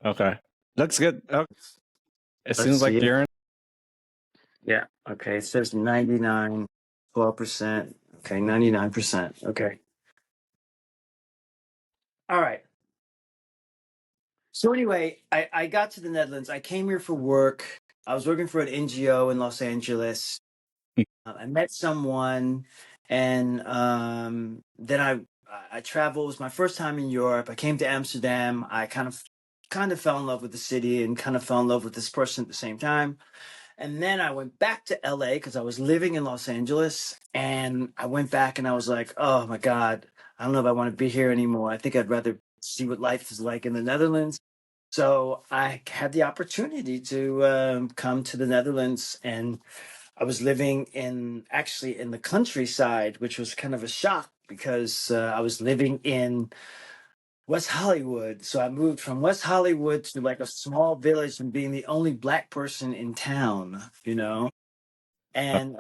Okay. Looks good. Oh, it Let's seems like see it. you're in. Yeah. Okay. It says 99, 12%. Okay. 99%. Okay. All right. So anyway, I got to the Netherlands. I came here for work. I was working for an NGO in Los Angeles. I met someone, and then I traveled. It was my first time in Europe. I came to Amsterdam. I kind of fell in love with the city and kind of fell in love with this person at the same time. And then I went back to LA because I was living in Los Angeles. And I went back and I was like, oh my God, I don't know if I want to be here anymore. I think I'd rather see what life is like in the Netherlands. So I had the opportunity to come to the Netherlands, and I was living actually in the countryside, which was kind of a shock because I was living in West Hollywood. So I moved from West Hollywood to like a small village and being the only black person in town. And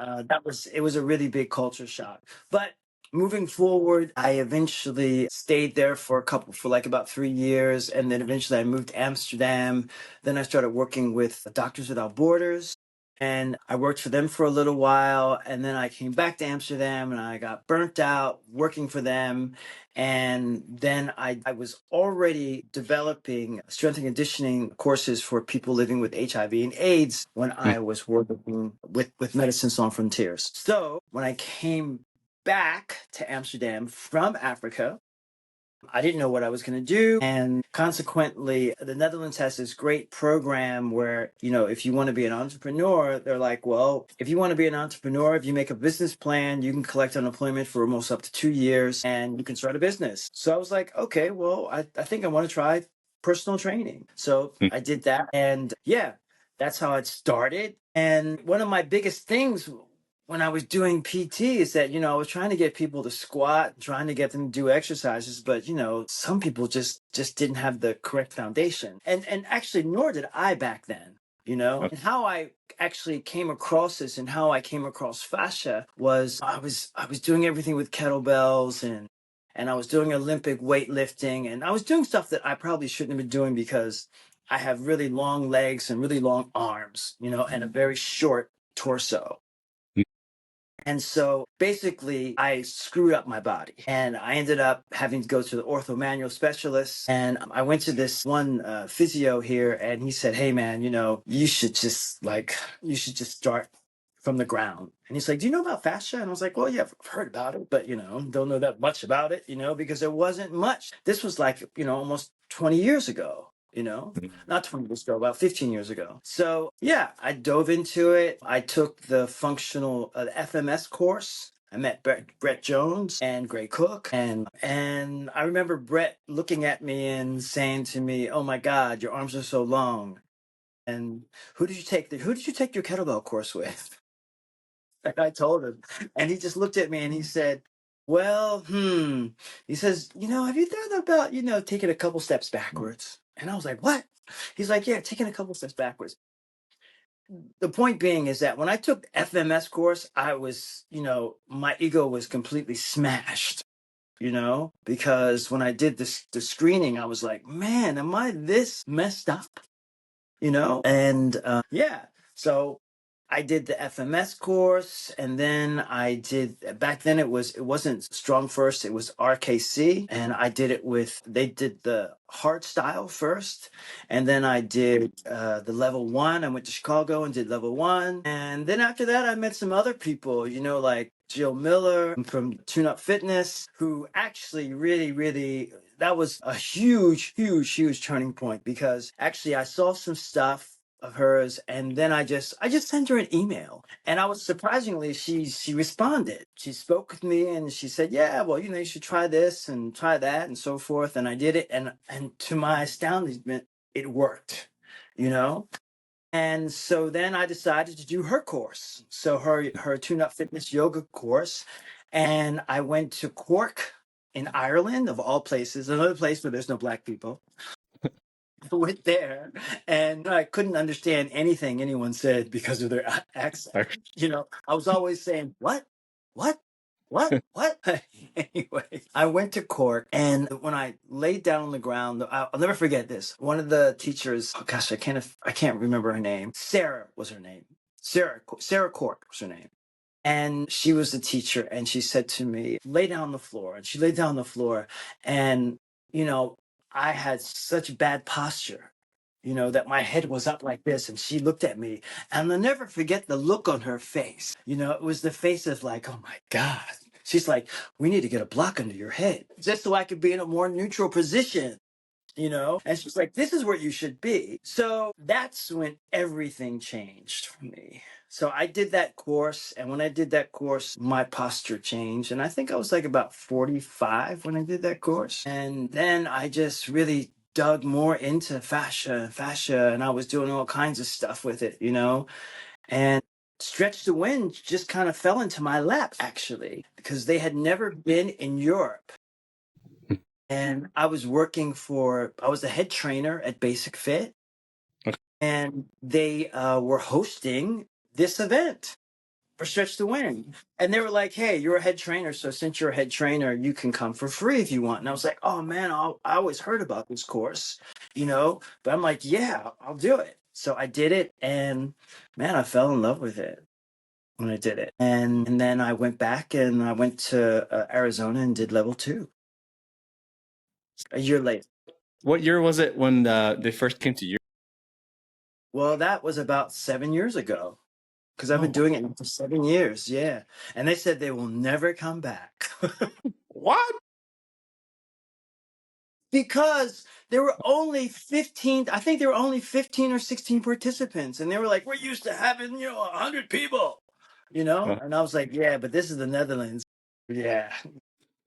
it was a really big culture shock. But moving forward, I eventually stayed there for like about 3 years. And then eventually I moved to Amsterdam. Then I started working with Doctors Without Borders. And I worked for them for a little while. And then I came back to Amsterdam and I got burnt out working for them. And then I was already developing strength and conditioning courses for people living with HIV and AIDS when I was working with Medicine Sans Frontiers. So when I came back to Amsterdam from Africa, I didn't know what I was going to do. And consequently, the Netherlands has this great program where, if you want to be an entrepreneur, they're like, well, if you want to be an entrepreneur, if you make a business plan, you can collect unemployment for almost up to 2 years and you can start a business. So I was like, okay, well, I think I want to try personal training. So I did that. And yeah, that's how it started. And one of my biggest things when I was doing PT is that, I was trying to get people to squat, trying to get them to do exercises, but some people just didn't have the correct foundation. And actually nor did I back then. And how I actually came across this and how I came across fascia was I was doing everything with kettlebells and I was doing Olympic weightlifting, and I was doing stuff that I probably shouldn't have been doing because I have really long legs and really long arms, and a very short torso. And so basically, I screwed up my body and I ended up having to go to the ortho manual specialist. And I went to this one physio here, and he said, hey, man, you should just start from the ground. And he's like, do you know about fascia? And I was like, well, yeah, I've heard about it, but, don't know that much about it, because there wasn't much. This was like, almost 20 years ago. Not 20 years ago, about 15 years ago. So yeah, I dove into it. I took the FMS course. I met Brett Jones and Gray Cook, and I remember Brett looking at me and saying to me, "Oh my God, your arms are so long." And who did you take your kettlebell course with? And I told him, and he just looked at me and he said, well, he says, have you thought about, taking a couple steps backwards? And I was like, what? He's like, yeah, taking a couple steps backwards. The point being is that when I took the FMS course, I was, my ego was completely smashed, because when I did the screening, I was like, man, am I this messed up? And yeah, so I did the FMS course, and then back then it wasn't Strong First, it was RKC, and they did the hard style first, and then I did the level one. I went to Chicago and did level one, and then after that I met some other people, like Jill Miller from Tune Up Fitness, who actually really, really, that was a huge, huge, huge turning point, because actually I saw some stuff of hers, and then I just sent her an email, and I was surprisingly she responded. She spoke with me and she said, yeah, well, you should try this and try that and so forth. And I did it, and to my astonishment, it worked, and so then I decided to do her course, so her Tune Up Fitness yoga course. And I went to Cork in Ireland, of all places, another place where there's no black people. Went there, and I couldn't understand anything anyone said because of their accent. I was always saying, what? What? Anyway, I went to court, and when I laid down on the ground, I'll never forget this. One of the teachers, oh gosh, I can't remember her name. Sarah was her name. Sarah Cork was her name. And she was the teacher, and she said to me, lay down on the floor. And she laid down on the floor, and, you know, I had such bad posture, that my head was up like this. And she looked at me, and I'll never forget the look on her face. It was the face of like, oh my God. She's like, we need to get a block under your head just so I could be in a more neutral position. And she's like, this is where you should be. So that's when everything changed for me. So I did that course, and when I did that course, my posture changed. And I think I was like about 45 when I did that course. And then I just really dug more into fascia, and I was doing all kinds of stuff with it, and Stretch to Win just kind of fell into my lap, actually, because they had never been in Europe. And I was the head trainer at Basic Fit, and they were hosting this event for Stretch to Win. And they were like, hey, you're a head trainer, so since you're a head trainer, you can come for free if you want. And I was like, oh man, I always heard about this course, but I'm like, yeah, I'll do it. So I did it, and man, I fell in love with it when I did it. And then I went back, and I went to Arizona and did level 2 a year later. What year was it when they first came to you? Well, that was about 7 years ago, because I've been doing it for 7 years. Yeah. And they said they will never come back. What? Because there were only 15, I think there were only 15 or 16 participants. And they were like, we're used to having, 100 people, And I was like, yeah, but this is the Netherlands. Yeah.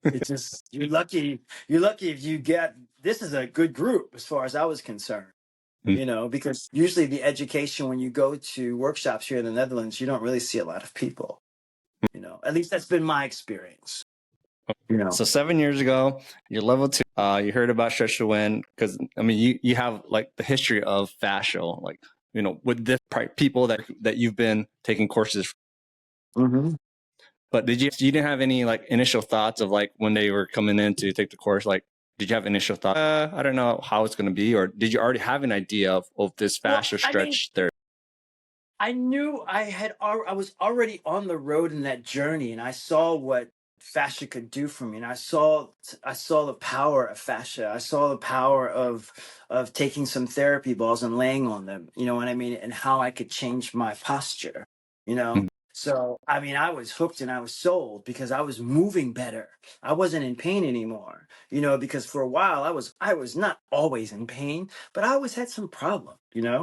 It's just, you're lucky if you this is a good group as far as I was concerned. Because usually the education, when you go to workshops here in the Netherlands, you don't really see a lot of people, at least that's been my experience. So 7 years ago, you're level 2. You heard about Stretch to Win because, I mean, you have like the history of Fascial, like, with the people that you've been taking courses. Mm-hmm. But you didn't have any like initial thoughts of like when they were coming in to take the course, like, did you have initial thoughts? I don't know how it's going to be, or did you already have an idea of this fascia stretch therapy? I knew I was already on the road in that journey, and I saw what fascia could do for me, and I saw the power of fascia. I saw the power of taking some therapy balls and laying on them, you know what I mean, and how I could change my posture, Mm-hmm. So, I mean, I was hooked and I was sold because I was moving better. I wasn't in pain anymore, because for a while I was not always in pain, but I always had some problem,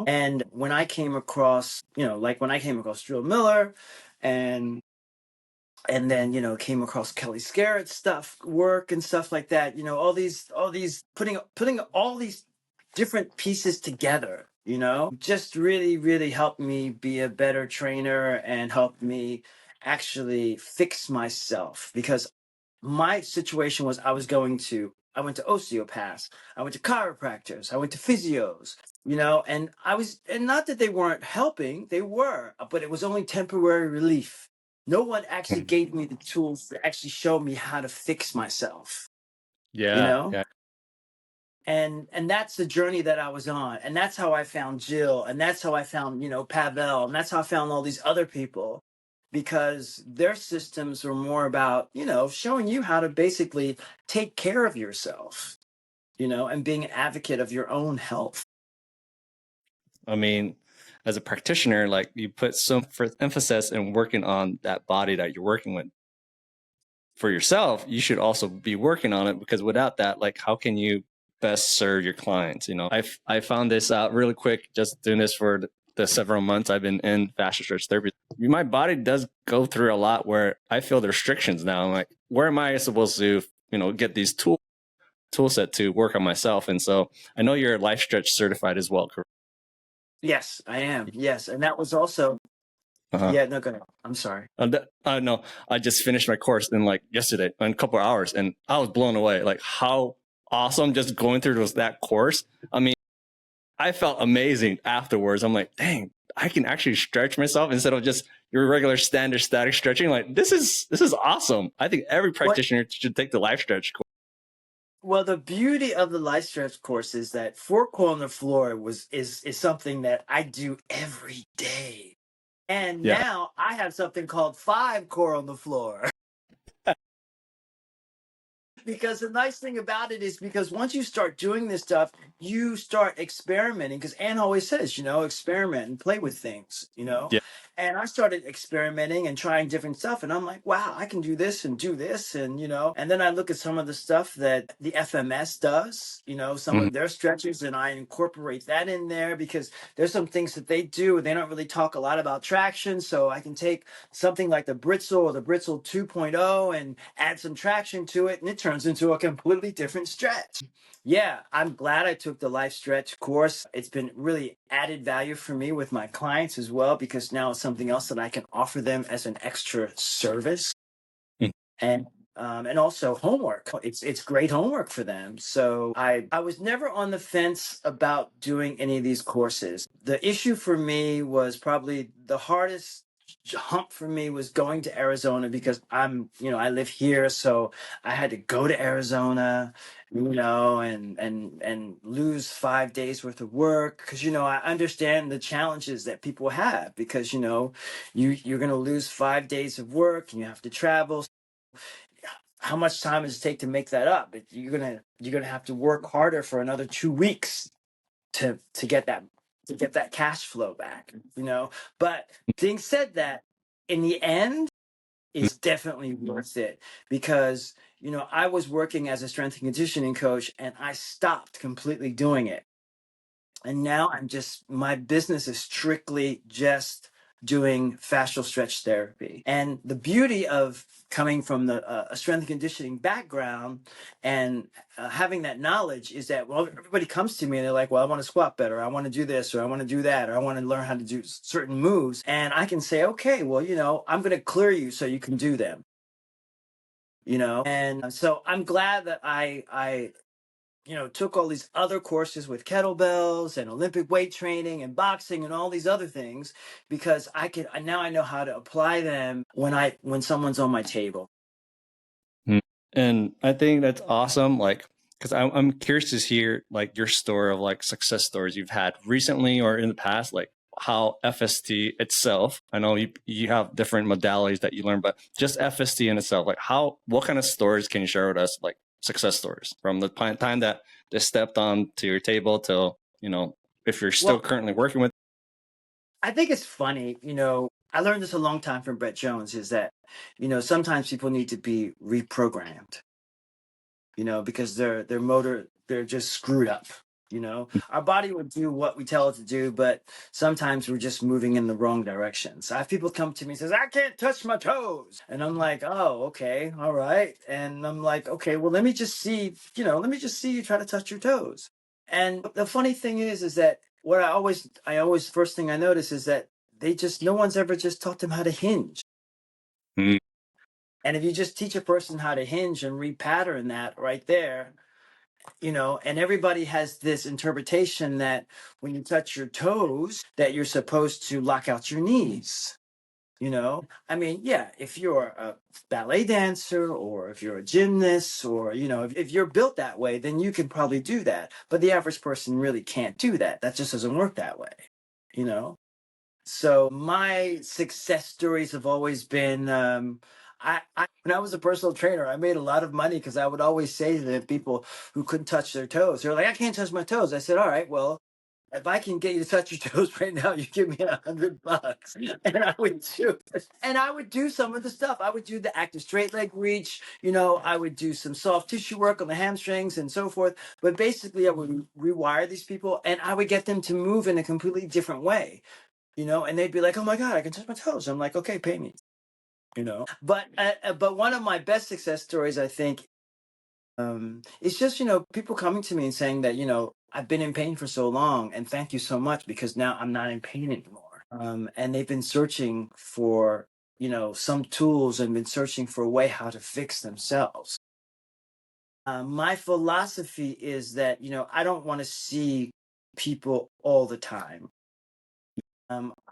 And when I came across, like when I came across Drill Miller and then, came across Kelly Scarrett's work and stuff like that, all these putting all these different pieces together, just really, really helped me be a better trainer and helped me actually fix myself, because my situation was I went to osteopaths, I went to chiropractors, I went to physios, and not that they weren't helping, they were, but it was only temporary relief. No one actually gave me the tools to actually show me how to fix myself. Yeah. And that's the journey that I was on. And that's how I found Jill. And that's how I found, Pavel. And that's how I found all these other people, because their systems were more about, showing you how to basically take care of yourself, and being an advocate of your own health. I mean, as a practitioner, like you put some emphasis in working on that body that you're working with. For yourself, you should also be working on it, because without that, like, how can you best serve your clients? I found this out really quick just doing this for the several months I've been in fascia stretch therapy. My body does go through a lot where I feel the restrictions now. I'm like, where am I supposed to, get these tool set to work on myself? And so I know you're life stretch certified as well, correct? Yes, I am. Yes. And that was also, yeah, no, go ahead. I'm sorry. No, I just finished my course in like yesterday in a couple of hours, and I was blown away. Like how awesome just going through that course. I mean, I felt amazing afterwards. I'm like, dang, I can actually stretch myself instead of just, your regular standard static stretching. Like this is awesome. I think every practitioner should take the live stretch course. Well, the beauty of the live stretch course is that 4 core on the floor is something that I do every day. And Yeah. now I have something called 5 core on the floor. Because the nice thing about it is because once you start doing this stuff, you start experimenting. Because Anne always says, experiment and play with things, Yeah. And I started experimenting and trying different stuff. And I'm like, wow, I can do this and do this. And then I look at some of the stuff that the FMS does, some Mhm. of their stretches, and I incorporate that in there because there's some things that they do. They don't really talk a lot about traction. So I can take something like the Britzel or the Britzel 2.0 and add some traction to it, and it turns into a completely different stretch. Yeah, I'm glad I took the life stretch course. It's been really added value for me with my clients as well because now it's something else that I can offer them as an extra service. Mhm. And also homework. It's great homework for them. So I was never on the fence about doing any of these courses. The issue for me was probably the hardest hump for me was going to Arizona because I live here, so I had to go to Arizona, and lose 5 days worth of work because I understand the challenges that people have because you're going to lose 5 days of work and you have to travel. How much time does it take to make that up? You're gonna have to work harder for another 2 weeks to get that cash flow back. But being said that, in the end, it's definitely worth it because I was working as a strength and conditioning coach and I stopped completely doing it. And now my business is strictly just doing fascial stretch therapy. And the beauty of coming from a strength and conditioning background and having that knowledge is that, well, everybody comes to me and they're like, well, I want to squat better. I want to do this, or I want to do that, or I want to learn how to do certain moves. And I can say, okay, well, I'm going to clear you so you can do them. And so I'm glad that I took all these other courses with kettlebells and Olympic weight training and boxing and all these other things because now I know how to apply them when someone's on my table. And I think that's awesome. Like, because I'm curious to hear like your story of like success stories you've had recently or in the past, like how FST itself. I know you have different modalities that you learn, but just FST in itself, like what kind of stories can you share with us? Like success stories from the time that they stepped on to your table till if you're still currently working with. I think it's funny, I learned this a long time from Brett Jones is that, sometimes people need to be reprogrammed, because their motor, they're just screwed up. Our body would do what we tell it to do, but sometimes we're just moving in the wrong direction. So I have people come to me and says, I can't touch my toes. And I'm like, oh, okay, all right. And I'm like, okay, well, let me just see you try to touch your toes. And the funny thing is that what I always first thing I notice is that no one's ever just taught them how to hinge. Mm. And if you just teach a person how to hinge and repattern that right there, and everybody has this interpretation that when you touch your toes, that you're supposed to lock out your knees. I mean, yeah, if you're a ballet dancer or if you're a gymnast or, if you're built that way, then you can probably do that. But the average person really can't do that. That just doesn't work that way, you know? So my success stories have always been, when I was a personal trainer, I made a lot of money because I would always say to the people who couldn't touch their toes, they're like, I can't touch my toes. I said, all right, well, if I can get you to touch your toes right now, you give me $100. And I would do some of the stuff. I would do the active straight leg reach, I would do some soft tissue work on the hamstrings and so forth. But basically I would rewire these people and I would get them to move in a completely different way, and they'd be like, oh my God, I can touch my toes. I'm like, okay, pay me, But one of my best success stories, I think, it's just, people coming to me and saying that, I've been in pain for so long and thank you so much because now I'm not in pain anymore. And they've been searching for, some tools and been searching for a way how to fix themselves. My philosophy is that, I don't want to see people all the time.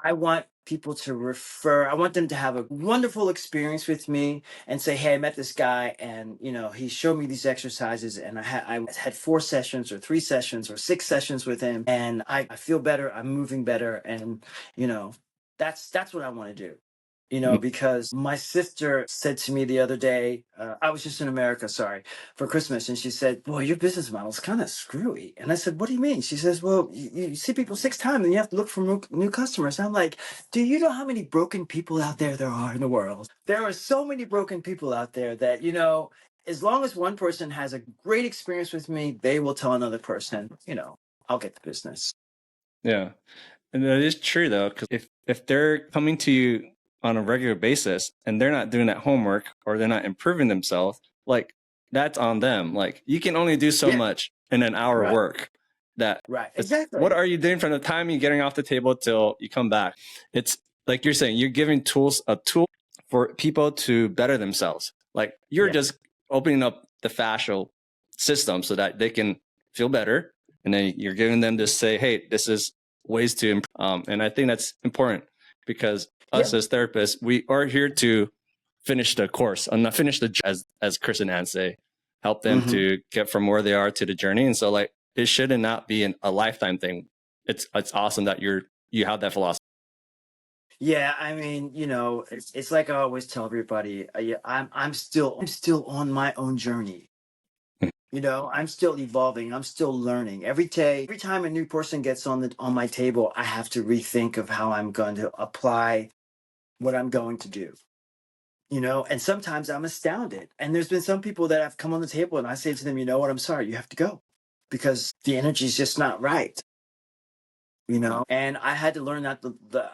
I want people to refer. I want them to have a wonderful experience with me and say, hey, I met this guy and, you know, he showed me these exercises and I had 4 sessions or 3 sessions or 6 sessions with him and I feel better. I'm moving better. And, you know, that's what I want to do. You know, because my sister said to me the other day, I was just in America, sorry, for Christmas, and she said, "Boy, your business model's kind of screwy." And I said, "What do you mean?" She says, "Well, you see people 6 times, and you have to look for new customers." And I'm like, "Do you know how many broken people out there are in the world? There are so many broken people out there that, you know, as long as one person has a great experience with me, they will tell another person, you know, I'll get the business." Yeah. And that is true though, because if they're coming to you on a regular basis and they're not doing that homework or they're not improving themselves, like that's on them. Like you can only do so Yeah. much in an hour Right. work. That Right. it's, what Exactly. are you doing from the time you're getting off the table till you come back? It's like you're saying, you're giving a tool for people to better themselves. Like you're Yeah. just opening up the fascial system so that they can feel better. And then you're giving them to say, hey, this is ways to improve. And I think that's important because Yeah. us as therapists, we are here to finish the course and not finish the, as Chris and Ann say, help them Mm-hmm. to get from where they are to the journey. And so like, it should not be a lifetime thing. It's awesome that you have that philosophy. Yeah, I mean, you know, it's like I always tell everybody, yeah, I'm still on my own journey. You know, I'm still evolving. I'm still learning. Every day, every time a new person gets on my table, I have to rethink of how I'm going to apply what I'm going to do. You know, and sometimes I'm astounded. And there's been some people that have come on the table and I say to them, you know what, I'm sorry, you have to go because the energy's just not right. You know, and I had to learn that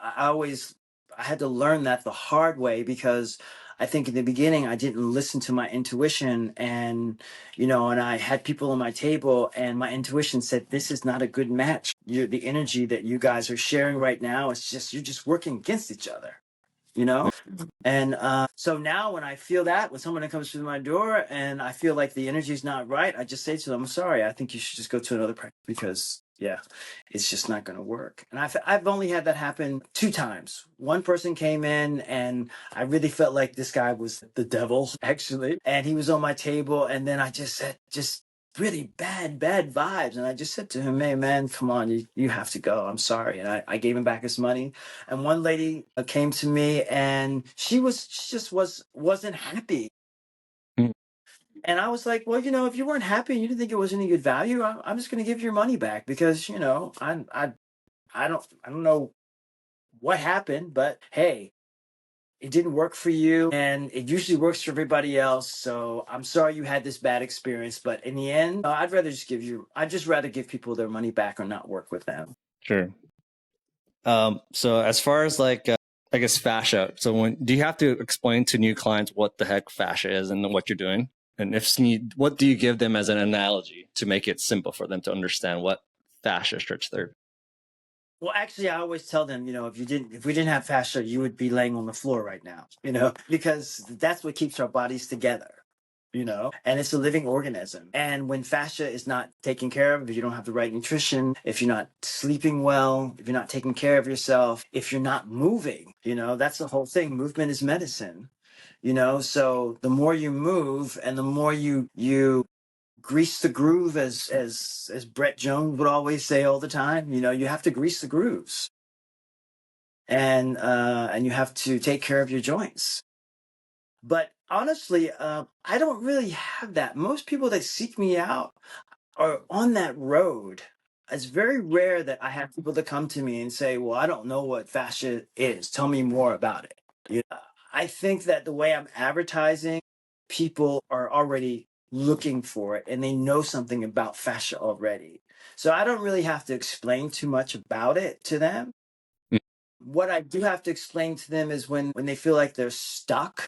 I had to learn that the hard way because I think in the beginning I didn't listen to my intuition and you know, and I had people on my table and my intuition said this is not a good match. The energy that you guys are sharing right now, it's just you're just working against each other, you know. And so now when I feel that, when someone comes through my door and I feel like the energy is not right, I just say to them, I'm sorry, I think you should just go to another practice because, yeah, it's just not going to work. And I've only had that happen 2 times. One person came in and I really felt like this guy was the devil, actually. And he was on my table. And then I just said, just really bad vibes. And I just said to him, hey, man, come on, you have to go. I'm sorry. And I gave him back his money. And one lady came to me and she wasn't happy. Mm. And I was like, well, you know, if you weren't happy and you didn't think it was any good value, I'm just going to give your money back because, you know, I don't know what happened, but hey, it didn't work for you and it usually works for everybody else. So I'm sorry you had this bad experience, but in the end, I'd just rather give people their money back or not work with them. Sure. So as far as like, I guess fascia. So do you have to explain to new clients what the heck fascia is and what you're doing? And if need, what do you give them as an analogy to make it simple for them to understand what fascia stretch therapy? Well, actually, I always tell them, you know, if we didn't have fascia, you would be laying on the floor right now, you know, because that's what keeps our bodies together, you know, and it's a living organism. And when fascia is not taken care of, if you don't have the right nutrition, if you're not sleeping well, if you're not taking care of yourself, if you're not moving, you know, that's the whole thing. Movement is medicine, you know, so the more you move and the more you grease the groove as Brett Jones would always say all the time, you know, you have to grease the grooves and you have to take care of your joints. But honestly, I don't really have that. Most people that seek me out are on that road. It's very rare that I have people that come to me and say, well, I don't know what fascia is. Tell me more about it. You know, I think that the way I'm advertising, people are already looking for it and they know something about fascia already. So I don't really have to explain too much about it to them. Mm. What I do have to explain to them is when they feel like they're stuck,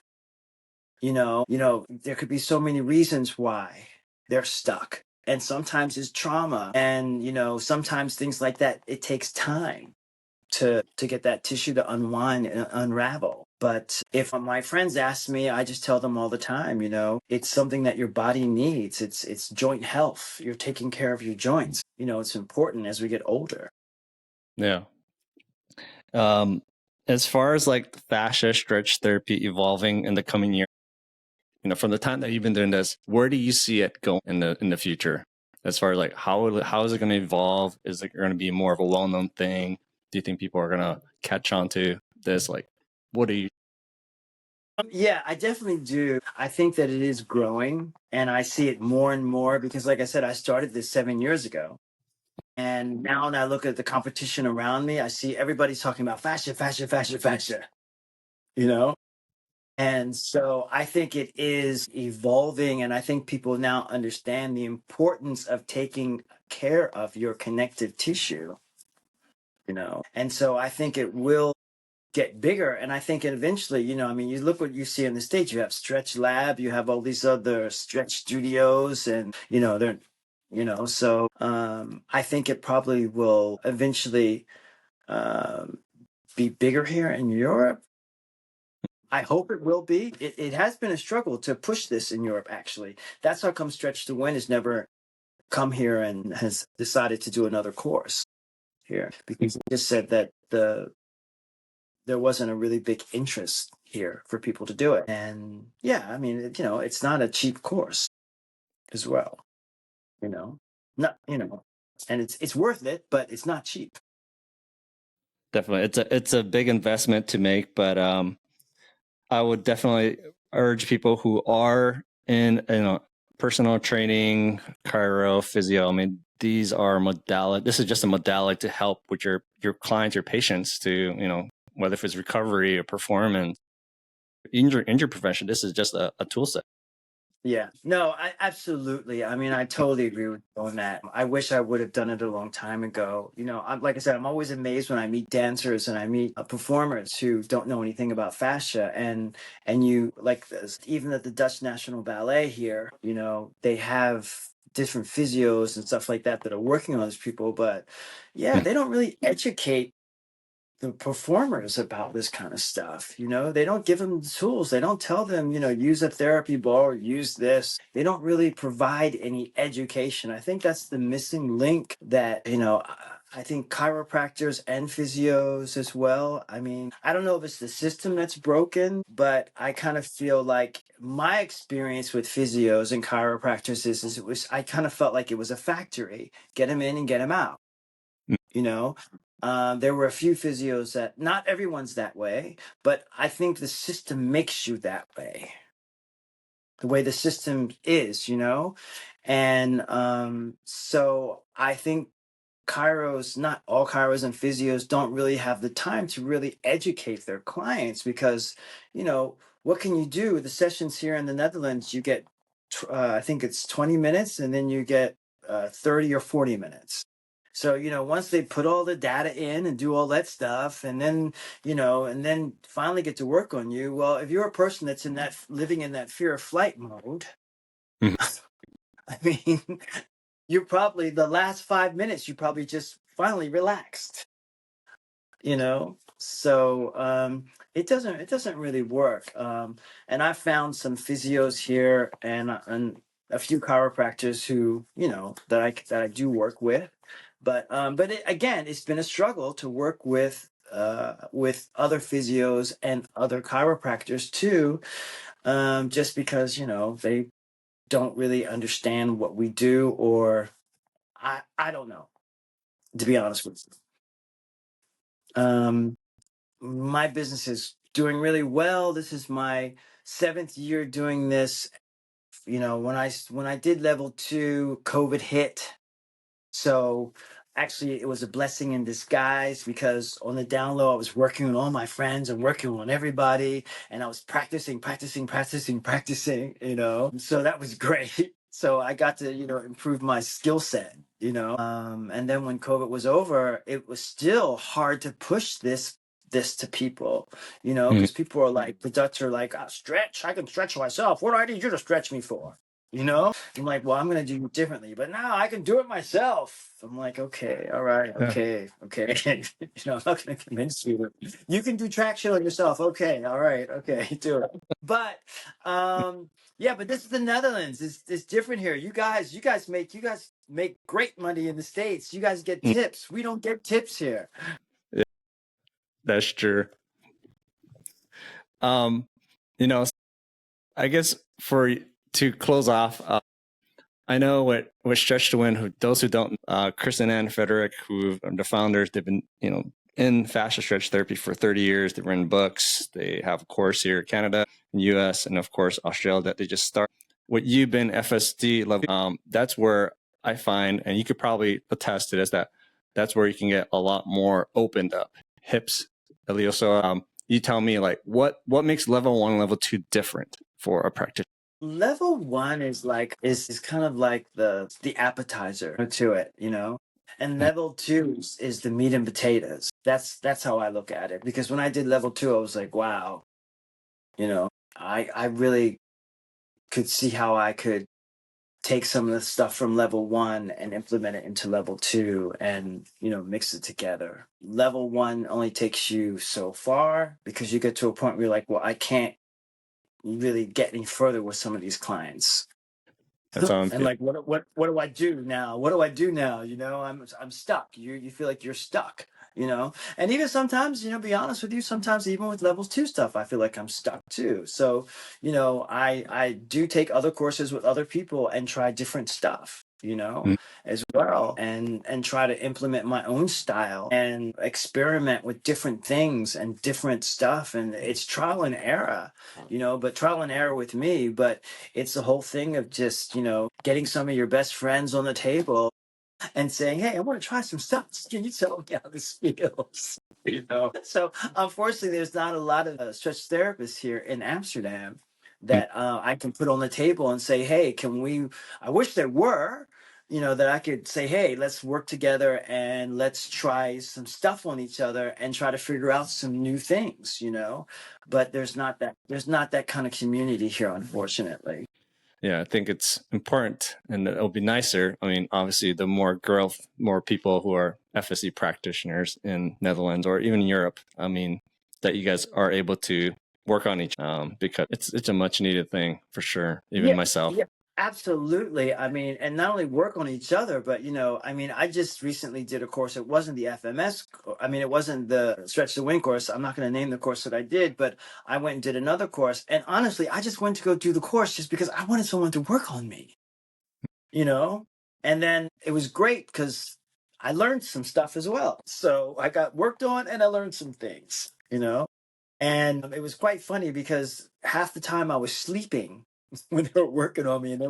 there could be so many reasons why they're stuck. And sometimes it's trauma. And, you know, sometimes things like that, it takes time to get that tissue to unwind and unravel. But if my friends ask me, I just tell them all the time, you know, it's something that your body needs. It's joint health. You're taking care of your joints. You know, it's important as we get older. Yeah. Um, as far as like the fascia stretch therapy evolving in the coming year, from the time that you've been doing this, where do you see it going in the future? As far as like how is it going to evolve? Is it going to be more of a well-known thing? Do you think people are going to catch on to this? Like, what do you? Yeah, I definitely do. I think that it is growing, and I see it more and more because, like I said, I started this 7 years ago. And now when I look at the competition around me, I see everybody's talking about fascia, fascia, fascia, fascia, you know? And so I think it is evolving, and I think people now understand the importance of taking care of your connective tissue, And so I think it will get bigger. And I think eventually, I mean, you look what you see in the States, you have Stretch Lab, you have all these other stretch studios, and, I think it probably will eventually um, be bigger here in Europe. I hope it will be. It has been a struggle to push this in Europe, actually. That's how come Stretch2Win has never come here and has decided to do another course here, because he just said that there wasn't a really big interest here for people to do it. And yeah, I mean, it's not a cheap course as well, not, and it's worth it, but it's not cheap. Definitely, it's a big investment to make, but I would definitely urge people who are in personal training, chiro, physio. I mean, these are modality. This is just a modality to help with your clients, your patients, to whether if it's recovery or performance, injury prevention. This is just a tool set. Yeah, no, I absolutely. I mean, I totally agree with you on that. I wish I would have done it a long time ago. Like I said, I'm always amazed when I meet dancers and I meet performers who don't know anything about fascia, and you like this, even at the Dutch National Ballet here, they have different physios and stuff like that are working on these people, but yeah, they don't really educate the performers about this kind of stuff. They don't give them the tools. They don't tell them, use a therapy ball or use this. They don't really provide any education. I think that's the missing link that, I think chiropractors and physios as well. I mean, I don't know if it's the system that's broken, but I kind of feel like my experience with physios and chiropractors I kind of felt like it was a factory. Get them in and get them out. you know there were a few physios that, not everyone's that way, but I think the system makes you that way, the way the system is, and so I think not all chiros and physios don't really have the time to really educate their clients, because what can you do? The sessions here in the Netherlands, you get I think it's 20 minutes, and then you get 30 or 40 minutes. So, once they put all the data in and do all that stuff, and then, and then finally get to work on you, well, if you're a person that's living in that fear of flight mode, I mean, you're probably, the last 5 minutes, you probably just finally relaxed, So it doesn't really work. And I found some physios here, and a few chiropractors who, that I do work with. But again, it's been a struggle to work with other physios and other chiropractors too, just because they don't really understand what we do, or I don't know, to be honest with you. My business is doing really well. This is my 7th year doing this. When I did level 2, COVID hit. So actually, it was a blessing in disguise, because on the down low, I was working on all my friends and working on everybody, and I was practicing, practicing, practicing, practicing, So that was great. So I got to, improve my skill set, And then when COVID was over, it was still hard to push this to people, because people are like, the Dutch are like, stretch, I can stretch myself. What do I need you to stretch me for? I'm like, well, I'm going to do it differently, but now I can do it myself. I'm like, okay, all right, okay. I'm not going to convince you. You can do traction on yourself. Okay, all right, okay, do it. But yeah, but this is the Netherlands. It's different here. You guys make great money in the States. You guys get tips. We don't get tips here. That's true. You know, I guess to close off, I know what Stretch to Win. Those who don't, Chris and Ann Frederick, who are the founders, they've been in fascia stretch therapy for 30 years. They've written books. They have a course here in Canada, in US, and of course Australia that they just started. What you've been FSD level, that's where I find, and you could probably attest to this, that's where you can get a lot more opened up. Hips, ilioso. You tell me, like, what makes level 1 and level 2 different for a practitioner? Level 1 is kind of like the appetizer to it, and level 2 is the meat and potatoes. That's how I look at it, because when I did level 2, I was like, wow, I really could see how I could take some of the stuff from level 1 and implement it into level 2 and mix it together. Level 1 only takes you so far, because you get to a point where you're like, well, I can't really get any further with some of these clients. And like, what do I do now? What do I do now? I'm stuck. You feel like you're stuck. And even sometimes, be honest with you, sometimes even with levels 2 stuff, I feel like I'm stuck too. So, I do take other courses with other people and try different stuff, as well, and try to implement my own style and experiment with different things and different stuff. And it's trial and error, but trial and error with me. But it's the whole thing of just, getting some of your best friends on the table and saying, hey, I want to try some stuff. Can you tell me how this feels? So unfortunately, there's not a lot of stretch therapists here in Amsterdam that I can put on the table and say, hey, I wish there were, that I could say, hey, let's work together and let's try some stuff on each other and try to figure out some new things, but there's not that kind of community here, unfortunately. Yeah, I think it's important, and it'll be nicer. I mean, obviously, the more people who are FSE practitioners in Netherlands or even Europe, I mean, that you guys are able to work on because it's a much needed thing for sure. Even myself. Yeah, absolutely. I mean, and not only work on each other, but I just recently did a course. It wasn't the FMS. It wasn't the Stretch to Win course. I'm not going to name the course that I did, but I went and did another course. And honestly, I just went to go do the course just because I wanted someone to work on me, And then it was great because I learned some stuff as well. So I got worked on and I learned some things. And it was quite funny because half the time I was sleeping when they were working on me, and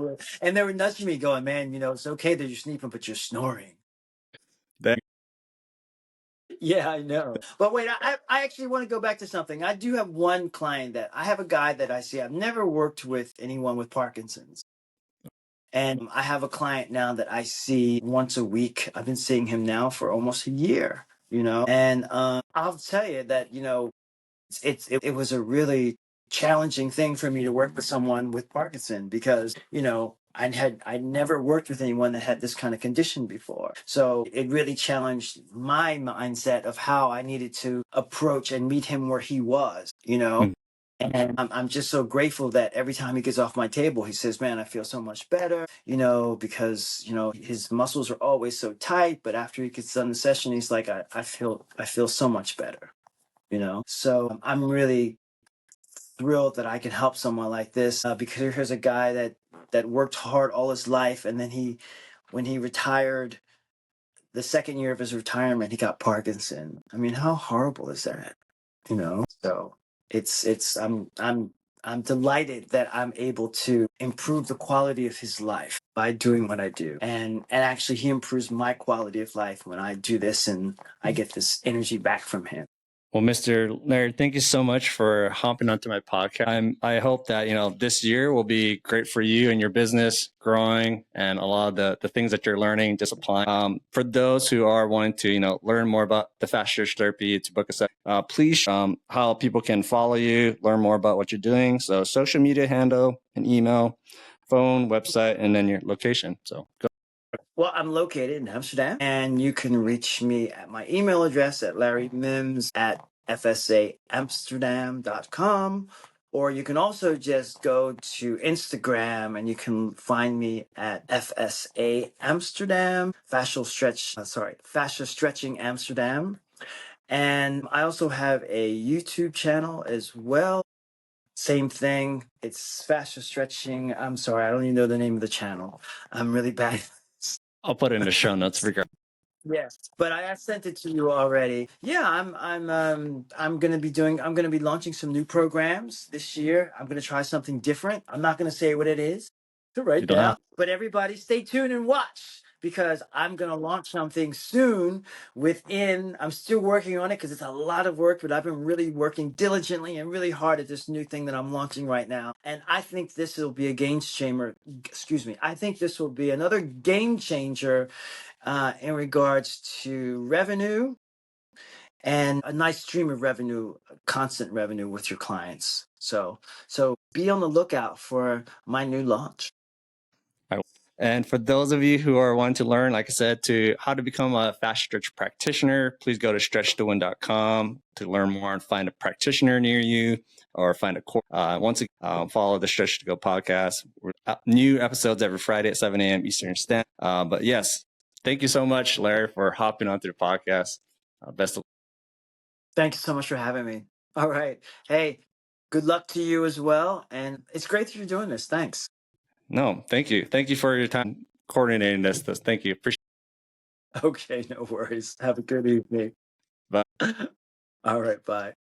they were nudging me, going, "Man, it's okay that you're sleeping, but you're snoring." That Yeah, I know. But wait, I actually want to go back to something. I do have one client that I have a guy that I see. I've never worked with anyone with Parkinson's. And I have a client now that I see once a week. I've been seeing him now for almost a year, And I'll tell you that, it was a really challenging thing for me to work with someone with Parkinson, because I never worked with anyone that had this kind of condition before. So it really challenged my mindset of how I needed to approach and meet him where he was. And I'm just so grateful that every time he gets off my table, he says, man, I feel so much better, because, his muscles are always so tight. But after he gets done the session, he's like, I feel so much better. So I'm really thrilled that I can help someone like this, because here's a guy that worked hard all his life, and then when he retired, the second year of his retirement, he got Parkinson. I mean, how horrible is that? So I'm delighted that I'm able to improve the quality of his life by doing what I do, and actually he improves my quality of life when I do this, and I get this energy back from him. Well, Mr. Laird, thank you so much for hopping onto my podcast. I hope that, this year will be great for you and your business growing, and a lot of the things that you're learning, just applying. For those who are wanting to, learn more about the fascia therapy, to book a set, please, how people can follow you, learn more about what you're doing. So social media handle, an email, phone, website, and then your location. So go. Well, I'm located in Amsterdam, and you can reach me at my email address at larrymims@fsaamsterdam.com, or you can also just go to Instagram and you can find me at FSA Amsterdam, Fascia Stretching Amsterdam. And I also have a YouTube channel as well. Same thing. It's fascia stretching. I'm sorry, I don't even know the name of the channel. I'm really bad. I'll put it in the show notes. Yes, but I sent it to you already. Yeah, I'm gonna be doing. I'm gonna be launching some new programs this year. I'm gonna try something different. I'm not gonna say what it is right now, but everybody stay tuned and watch because I'm gonna launch something soon. I'm still working on it because it's a lot of work, but I've been really working diligently and really hard at this new thing that I'm launching right now. And I think this will be a game changer. Excuse me. I think this will be another game changer in regards to revenue and a nice stream of revenue, constant revenue with your clients. So be on the lookout for my new launch. And for those of you who are wanting to learn, like I said, to how to become a fascia stretch practitioner, please go to stretch2win.com to learn more and find a practitioner near you or find a course. Once again, follow the Stretch2Go podcast. New episodes every Friday at 7 a.m. Eastern Standard. But yes, thank you so much, Larry, for hopping onto the podcast. Best of luck. Thank you so much for having me. All right. Hey, good luck to you as well. And it's great that you're doing this. Thanks. No, thank you. Thank you for your time coordinating this. Thank you. Appreciate it. Okay, no worries. Have a good evening. Bye. All right, bye.